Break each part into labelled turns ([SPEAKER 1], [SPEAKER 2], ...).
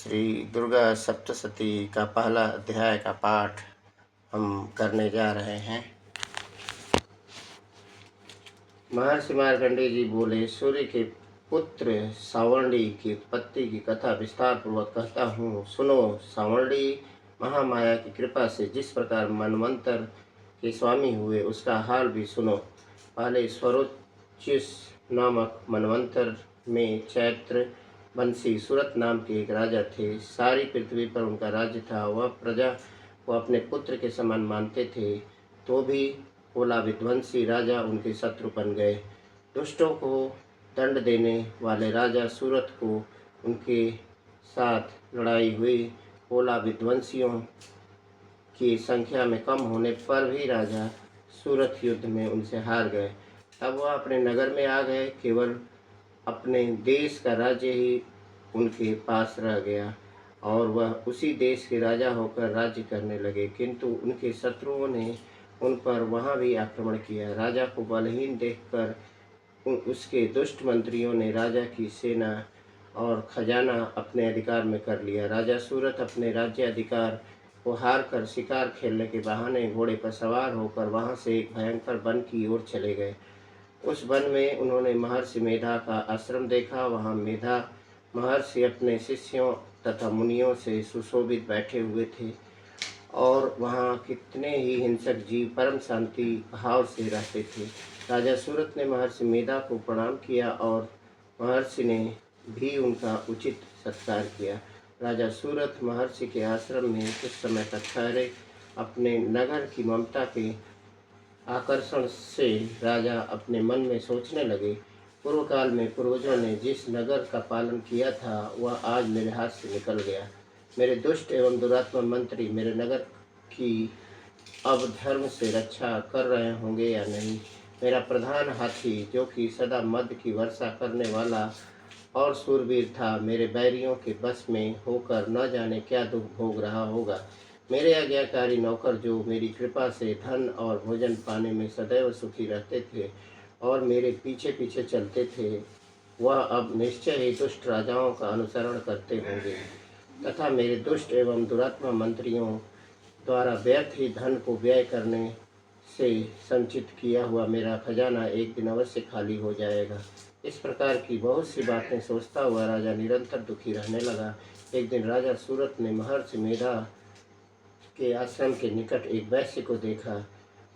[SPEAKER 1] श्री दुर्गा सप्तशती का पहला अध्याय का पाठ हम करने जा रहे हैं। महर्षि मार्कंडेय जी बोले, सूर्य के पुत्र सावर्णी की उत्पत्ति की कथा विस्तार पूर्वक कहता हूँ, सुनो। सावर्णी महामाया की कृपा से जिस प्रकार मनवंतर के स्वामी हुए, उसका हाल भी सुनो। पहले स्वरोचिष नामक मनवंतर में चैत्र वंशी सूरत नाम के एक राजा थे। सारी पृथ्वी पर उनका राज्य था। वह प्रजा को अपने पुत्र के समान मानते थे, तो भी ओला विध्वंसी राजा उनके शत्रु बन गए। दुष्टों को दंड देने वाले राजा सूरत को उनके साथ लड़ाई हुई। ओला विध्वंसियों की संख्या में कम होने पर भी राजा सूरत युद्ध में उनसे हार गए। तब वह अपने नगर में आ गए। केवल अपने देश का राज्य ही उनके पास रह गया और वह उसी देश के राजा होकर राज्य करने लगे, किंतु उनके शत्रुओं ने उन पर वहाँ भी आक्रमण किया। राजा को बलहीन देखकर उसके दुष्ट मंत्रियों ने राजा की सेना और खजाना अपने अधिकार में कर लिया। राजा सूरत अपने राज्य अधिकार को हार कर शिकार खेलने के बहाने घोड़े पर सवार होकर वहाँ से एक भयंकर वन की ओर चले गए। उस वन में उन्होंने महर्षि मेधा का आश्रम देखा। वहाँ मेधा महर्षि अपने शिष्यों तथा मुनियों से सुशोभित बैठे हुए थे और वहाँ कितने ही हिंसक जीव परम शांति भाव से रहते थे। राजा सूरत ने महर्षि मेधा को प्रणाम किया और महर्षि ने भी उनका उचित सत्कार किया। राजा सूरत महर्षि के आश्रम में कुछ समय तक ठहरे। अपने नगर की ममता के आकर्षण से राजा अपने मन में सोचने लगे, पूर्व काल में पूर्वजों ने जिस नगर का पालन किया था वह आज मेरे हाथ से निकल गया। मेरे दुष्ट एवं दुरात्मा मंत्री मेरे नगर की अब धर्म से रक्षा कर रहे होंगे या नहीं। मेरा प्रधान हाथी, जो कि सदा मद की वर्षा करने वाला और शूरवीर था, मेरे बैरियों के बस में होकर न जाने क्या दुख भोग रहा होगा। मेरे आज्ञाकारी नौकर, जो मेरी कृपा से धन और भोजन पाने में सदैव सुखी रहते थे और मेरे पीछे पीछे चलते थे, वह अब निश्चय ही दुष्ट राजाओं का अनुसरण करते होंगे तथा मेरे दुष्ट एवं दुरात्मा मंत्रियों द्वारा व्यर्थ ही धन को व्यय करने से संचित किया हुआ मेरा खजाना एक दिन अवश्य खाली हो जाएगा। इस प्रकार की बहुत सी बातें सोचता हुआ राजा निरंतर दुखी रहने लगा। एक दिन राजा सूरत ने महर्षि मेधा के आश्रम के निकट एक वैश्य को देखा।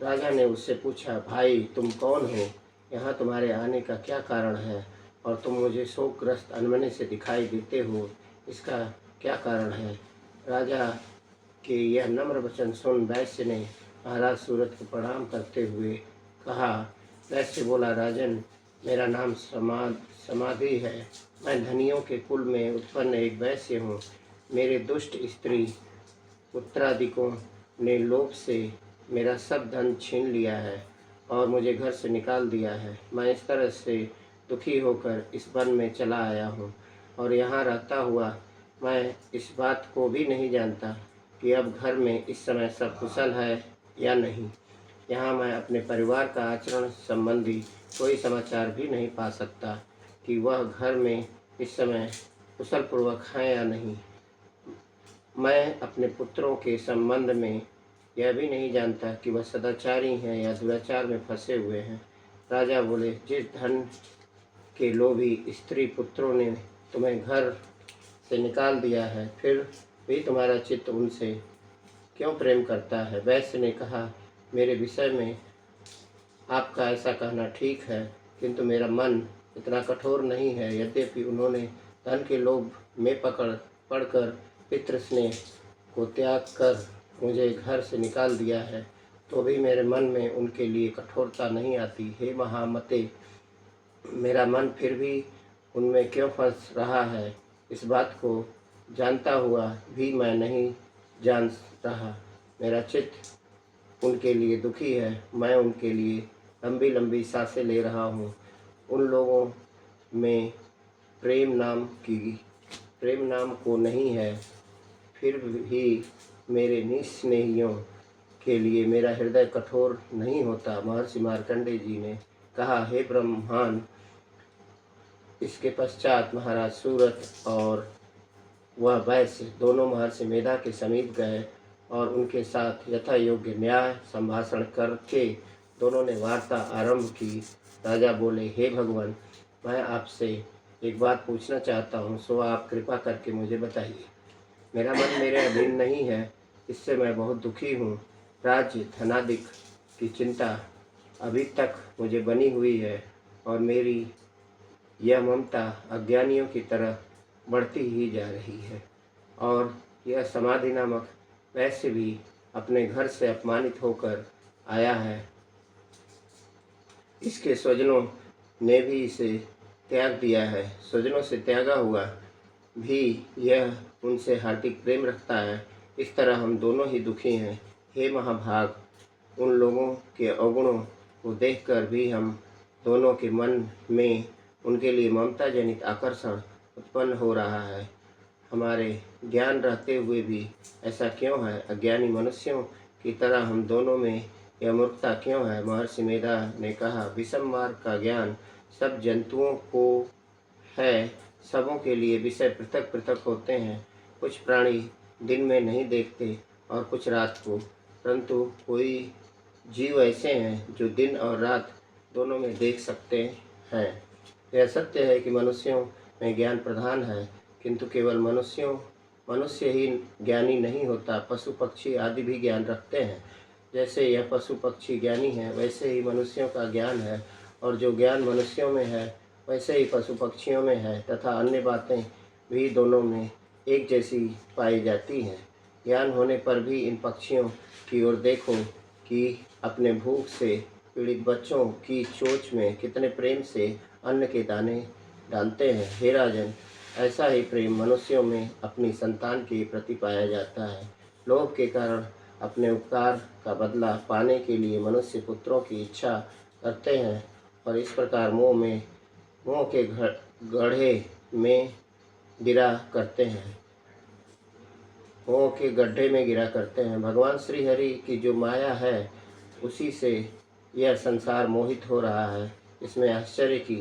[SPEAKER 1] राजा ने उससे पूछा, भाई तुम कौन हो? यहाँ तुम्हारे आने का क्या कारण है और तुम मुझे शोकग्रस्त अनमने से दिखाई देते हो, इसका क्या कारण है? राजा के यह नम्र वचन सुन वैश्य ने महाराज सूरत को प्रणाम करते हुए कहा। वैश्य बोला, राजन, मेरा नाम समाधि है। मैं धनियों के कुल में उत्पन्न एक वैश्य हूँ। मेरे दुष्ट स्त्री उत्तराधिकों ने लोभ से मेरा सब धन छीन लिया है और मुझे घर से निकाल दिया है। मैं इस तरह से दुखी होकर इस वन में चला आया हूँ और यहाँ रहता हुआ मैं इस बात को भी नहीं जानता कि अब घर में इस समय सब कुशल है या नहीं। यहाँ मैं अपने परिवार का आचरण संबंधी कोई समाचार भी नहीं पा सकता कि वह घर में इस समय कुशल पूर्वक हैं या नहीं। मैं अपने पुत्रों के संबंध में यह भी नहीं जानता कि वह सदाचारी हैं या दुराचार में फंसे हुए हैं। राजा बोले, जिस धन के लोभी स्त्री पुत्रों ने तुम्हें घर से निकाल दिया है, फिर भी तुम्हारा चित्त उनसे क्यों प्रेम करता है? वैश्य ने कहा, मेरे विषय में आपका ऐसा कहना ठीक है, किंतु मेरा मन इतना कठोर नहीं है। यद्यपि उन्होंने धन के लोभ में पड़कर पितृस्नेह को त्याग कर मुझे घर से निकाल दिया है, तो भी मेरे मन में उनके लिए कठोरता नहीं आती। हे महामते, मेरा मन फिर भी उनमें क्यों फंस रहा है, इस बात को जानता हुआ भी मैं नहीं जान रहा। मेरा चित्त उनके लिए दुखी है। मैं उनके लिए लंबी लंबी सांसें ले रहा हूँ। उन लोगों में प्रेम नाम को नहीं है, फिर भी मेरे निस्नेहियों के लिए मेरा हृदय कठोर नहीं होता। महर्षि मार्कंडेय जी ने कहा, हे ब्रह्मन। इसके पश्चात महाराज सूरत और वह वैश्य दोनों महर्षि मेधा के समीप गए और उनके साथ यथा योग्य न्याय संभाषण करके दोनों ने वार्ता आरंभ की। राजा बोले, हे भगवान, मैं आपसे एक बात पूछना चाहता हूँ, सो आप कृपा करके मुझे बताइए। मेरा मन मेरे अधीन नहीं है, इससे मैं बहुत दुखी हूँ। राज्य धनादिक की चिंता अभी तक मुझे बनी हुई है और मेरी यह ममता अज्ञानियों की तरह बढ़ती ही जा रही है। और यह समाधि नामक वैसे भी अपने घर से अपमानित होकर आया है। इसके स्वजनों ने भी इसे त्याग दिया है। स्वजनों से त्यागा हुआ भी यह उनसे हार्दिक प्रेम रखता है। इस तरह हम दोनों ही दुखी हैं। हे महाभाग, उन लोगों के अवगुणों को देखकर भी हम दोनों के मन में उनके लिए ममता जनित आकर्षण उत्पन्न हो रहा है। हमारे ज्ञान रहते हुए भी ऐसा क्यों है? अज्ञानी मनुष्यों की तरह हम दोनों में यह मूर्खता क्यों है? महर्षि मेधा ने कहा, विषम मार्ग का ज्ञान सब जंतुओं को है। सबों के लिए विषय पृथक पृथक होते हैं। कुछ प्राणी दिन में नहीं देखते और कुछ रात को, परंतु कोई जीव ऐसे हैं जो दिन और रात दोनों में देख सकते हैं। यह सत्य है कि मनुष्यों में ज्ञान प्रधान है, किंतु केवल मनुष्य ही ज्ञानी नहीं होता, पशु पक्षी आदि भी ज्ञान रखते हैं। जैसे यह पशु पक्षी ज्ञानी है, वैसे ही मनुष्यों का ज्ञान है, और जो ज्ञान मनुष्यों में है वैसे ही पशु पक्षियों में है, तथा अन्य बातें भी दोनों में एक जैसी पाई जाती हैं। ज्ञान होने पर भी इन पक्षियों की ओर देखो कि अपने भूख से पीड़ित बच्चों की चोंच में कितने प्रेम से अन्न के दाने डालते हैं। हे राजन, ऐसा ही प्रेम मनुष्यों में अपनी संतान के प्रति पाया जाता है। लोभ के कारण अपने उपकार का बदला पाने के लिए मनुष्य पुत्रों की इच्छा करते हैं और इस प्रकार मोह के गड्ढे में गिरा करते हैं। मोह के गड्ढे में गिरा करते हैं। भगवान श्री हरि की जो माया है, उसी से यह संसार मोहित हो रहा है। इसमें आश्चर्य की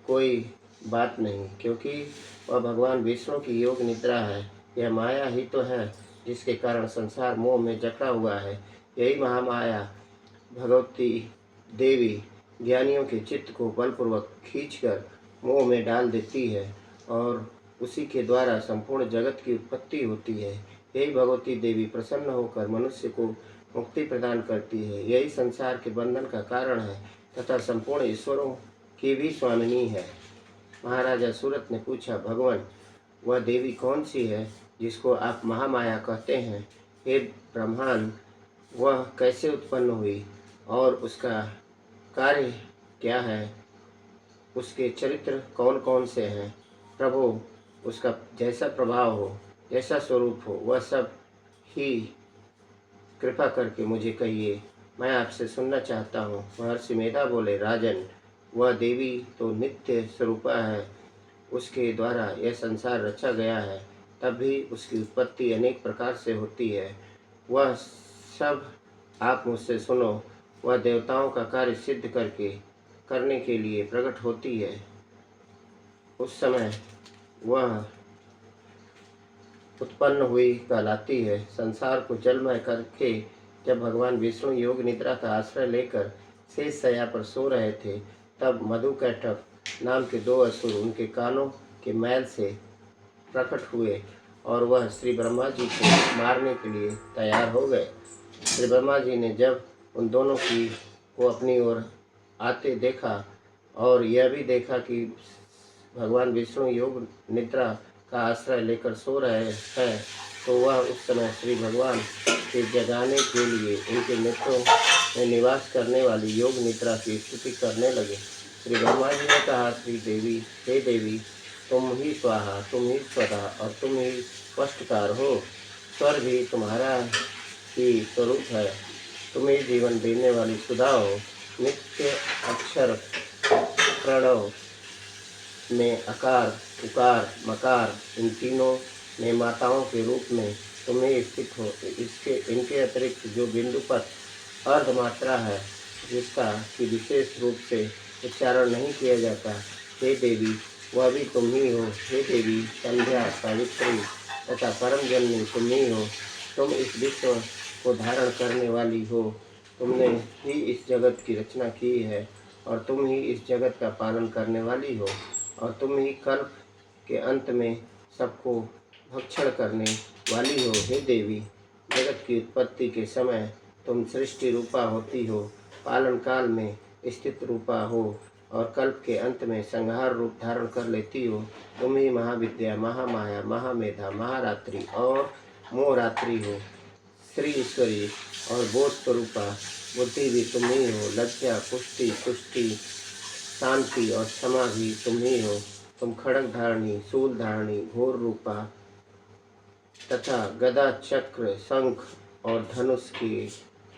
[SPEAKER 1] कोई बात नहीं, क्योंकि वह भगवान विष्णु की योग निद्रा है। यह माया ही तो है जिसके कारण संसार मोह में जकड़ा हुआ है। यही महामाया भगवती देवी ज्ञानियों के चित्त को बलपूर्वक खींचकर मोह में डाल देती है और उसी के द्वारा संपूर्ण जगत की उत्पत्ति होती है। यही भगवती देवी प्रसन्न होकर मनुष्य को मुक्ति प्रदान करती है। यही संसार के बंधन का कारण है तथा संपूर्ण ईश्वरों की भी स्वामिनी है। महाराजा सूरत ने पूछा, भगवान, वह देवी कौन सी है जिसको आप महामाया कहते हैं? हे ब्रह्मांड, वह कैसे उत्पन्न हुई और उसका कार्य क्या है? उसके चरित्र कौन कौन से हैं? प्रभु, उसका जैसा प्रभाव हो, जैसा स्वरूप हो, वह सब ही कृपा करके मुझे कहिए, मैं आपसे सुनना चाहता हूँ। महर्षि मेधा बोले, राजन, वह देवी तो नित्य स्वरूपा है। उसके द्वारा यह संसार रचा गया है, तब भी उसकी उत्पत्ति अनेक प्रकार से होती है। वह सब आप मुझसे सुनो। वह देवताओं का कार्य सिद्ध करने के लिए प्रकट होती है। उस समय वह उत्पन्न हुई कहलाती है। संसार को जलमय करके जब भगवान विष्णु योग निद्रा का आश्रय लेकर शेष शैया पर सो रहे थे, तब मधुकैटभ नाम के दो असुर उनके कानों के मैल से प्रकट हुए और वह श्री ब्रह्मा जी को मारने के लिए तैयार हो गए। श्री ब्रह्मा जी ने जब उन दोनों को अपनी ओर आते देखा और यह भी देखा कि भगवान विष्णु योग निद्रा का आश्रय लेकर सो रहे हैं, तो वह उस समय श्री भगवान के जगाने के लिए उनके नेत्रों में निवास करने वाली योग निद्रा की स्तुति करने लगे। श्री ब्रह्मा जी ने कहा, श्री देवी, हे देवी, तुम ही स्वाहा, तुम ही स्वधा और तुम ही स्पष्टकार हो। स्वर भी तुम्हारा ही स्वरूप है। तुम ही जीवन देने वाली सुधा हो। नित्य अक्षर प्रणव में अकार, उकार, मकार, इन तीनों में माताओं के रूप में तुम ही स्थित हो। इनके अतिरिक्त जो बिंदु पर अर्धमात्रा है, जिसका कि विशेष रूप से उच्चारण नहीं किया जाता, हे देवी, वह भी तुम ही हो। हे देवी संध्या सावित्री तथा परम जननी तुम ही हो। तुम इस विश्व को धारण करने वाली हो। तुमने ही इस जगत की रचना की है और तुम ही इस जगत का पालन करने वाली हो और तुम ही कल्प के अंत में सबको भक्षण करने वाली हो। हे देवी जगत की उत्पत्ति के समय तुम सृष्टि रूपा होती हो, पालन काल में स्थित रूपा हो और कल्प के अंत में संहार रूप धारण कर लेती हो। तुम ही महाविद्या, महामाया, महामेधा, महारात्रि और मोहरात्रि हो। श्री ईश्वरी और बोध स्वरूपा बुद्धि भी तुम ही हो। लज्जा, पुष्टि, तुष्टि, शांति और क्षमा भी तुम ही हो। तुम खड़ग धारणी, शूल धारणी, घोर रूपा तथा गदा, चक्र, शंख और धनुष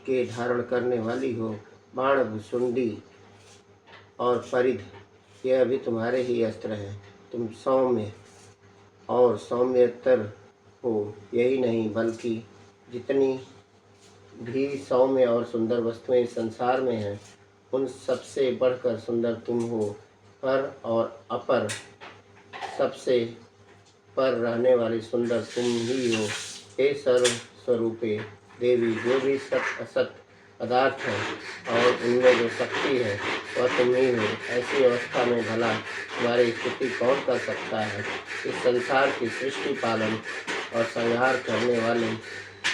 [SPEAKER 1] के धारण करने वाली हो। बाण, भुसुंडी और परिध यह भी तुम्हारे ही अस्त्र हैं। तुम सौम्य और सौम्यतर हो। यही नहीं बल्कि जितनी भी सौम्य और सुंदर वस्तुएं संसार में हैं उन सबसे बढ़कर सुंदर तुम हो। पर और अपर सबसे पर रहने वाली सुंदर तुम ही हो। हे सर्व स्वरूपे देवी जो भी सत असत पदार्थ है और उनमें जो शक्ति है वह तुम ही हो। ऐसी अवस्था में भला तुम्हारी स्तुति कौन कर सकता है। इस संसार की सृष्टि, पालन और संहार करने वाले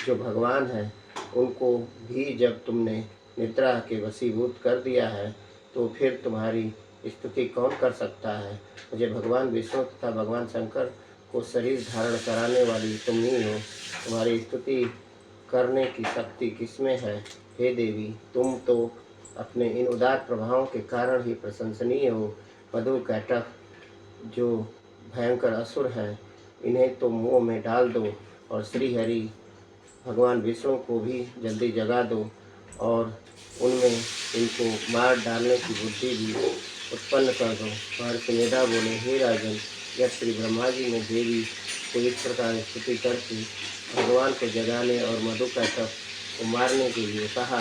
[SPEAKER 1] जो भगवान हैं उनको भी जब तुमने निद्रा के वशीभूत कर दिया है तो फिर तुम्हारी स्तुति कौन कर सकता है। मुझे भगवान विष्णु तथा भगवान शंकर को शरीर धारण कराने वाली तुम ही हो। तुम्हारी स्तुति करने की शक्ति किसमें है। हे देवी तुम तो अपने इन उदार प्रभावों के कारण ही प्रशंसनीय हो। मधु कैटक जो भयंकर असुर हैं इन्हें तो मुंह में डाल दो और श्री हरि भगवान विष्णु को भी जल्दी जगा दो और उनमें इनको मार डालने की बुद्धि भी उत्पन्न कर दो। महर्षि मेधा बोले, हे राजन जब श्री ब्रह्मा जी ने देवी को इस प्रकार स्तुति करके भगवान को जगाने और मधु कैटक को मारने के लिए कहा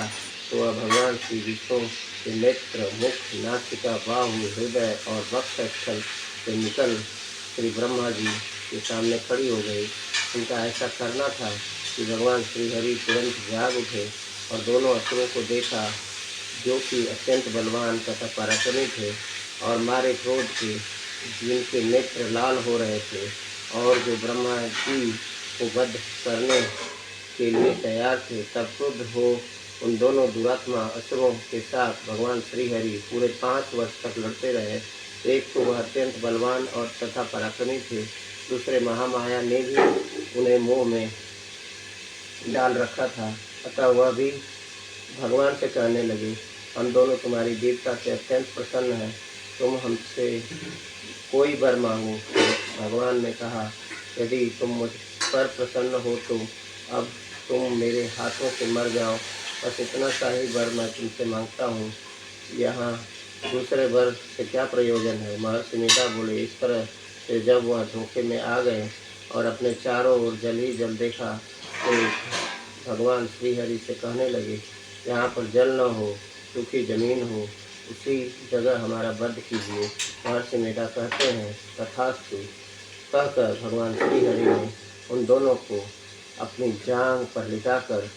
[SPEAKER 1] तो वह भगवान श्री विष्णु के नेत्र, मुख, नासिका, बाहु, हृदय और वक्षस्थल से निकल श्री ब्रह्मा जी के सामने खड़ी हो गई। उनका ऐसा करना था कि भगवान श्री हरि तुरंत जाग उठे और दोनों असुरों को देखा जो कि अत्यंत बलवान तथा पराक्रमी थे और मारे क्रोध के जिनके नेत्र लाल हो रहे थे और जो ब्रह्मा जी को वध करने के लिए तैयार थे। तब क्रुद्ध हो उन दोनों दुरात्मा असुरों के साथ भगवान श्री हरि पूरे 5 वर्ष तक लड़ते रहे। एक तो वह अत्यंत बलवान और तथा पराक्रमी थे, दूसरे महामाया ने भी उन्हें मोह में डाल रखा था। अतः वह भी भगवान से कहने लगे, हम दोनों तुम्हारी वीरता से अत्यंत प्रसन्न हैं, तुम हमसे कोई वर मांगो। भगवान ने कहा, यदि तुम मुझ पर प्रसन्न हो तो अब तुम मेरे हाथों से मर जाओ, बस इतना सा ही वर मैं तुमसे मांगता हूँ। यहाँ दूसरे वर से क्या प्रयोजन है। महर्षि मेधा बोले, इस तरह से जब वह धोखे में आ गए और अपने चारों ओर जल ही जल देखा तो भगवान श्री हरि से कहने लगे, यहाँ पर जल न हो, सूखी जमीन हो, उसी जगह हमारा वध कीजिए। महर्षि मेधा कहते हैं, तथास्तु कहकर भगवान श्री हरि ने उन दोनों को अपनी जांघ पर लिटाकर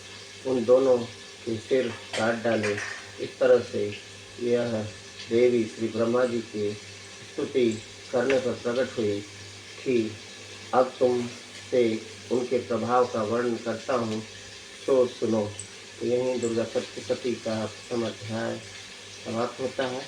[SPEAKER 1] उन दोनों के सिर काट डाले। इस तरह से यह देवी श्री ब्रह्मा जी की स्तुति करने पर प्रकट हुई थी। अब तुमसे उनके प्रभाव का वर्णन करता हूँ, तो सुनो। यहीं दुर्गा सप्तशती का प्रथम अध्याय समाप्त होता है।